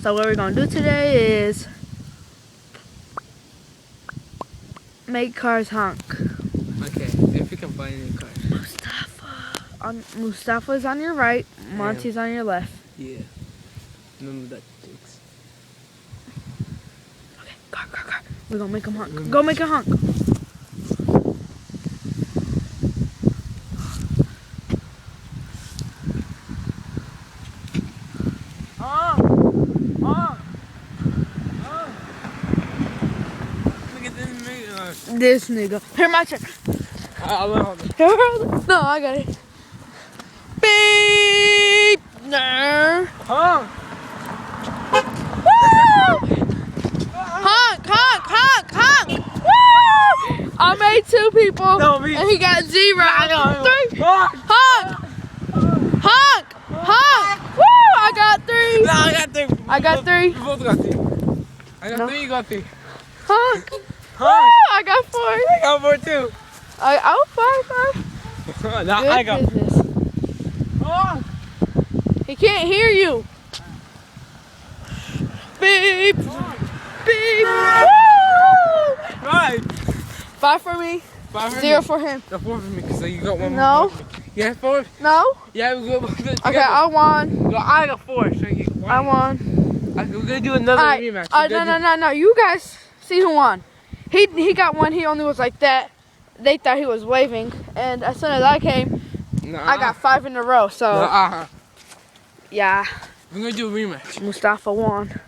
So what we're gonna do today is make cars honk. Okay, if you can find any cars. Mustafa's on your right, Monty's on your left. Yeah. Remember that, Jinx. Okay, car. We're gonna make them honk. Go make it honk. Look at this nigga. This nigga. Here, my turn. No, I got it. Beep! No. Honk! Honk! Woo! I made 2 people. No, me. And he got 0. I got 3. Honk! Honk! Woo! I got 3. No, I got 3. I got 3. We both got 3. I got No. 3, you got 3. Honk! Woo! Honk! I got 4. I got 4 too. Oh, 5. No, Good I got business. Honk! He can't hear you. Beep! Beep! Woo! Right. 5 for me. 5 for 0 me. for him. No, 4 for me, because you got 1 No. more. Yeah, 4. No? Yeah, we go together. Okay, I won. No, I got 4, so you won. I won. We're going to do another rematch. No. You guys see who won. He got 1. He only was like that. They thought he was waving. And as soon as I came, I got 5 in a row. So, yeah. We're going to do a rematch. Mustafa won.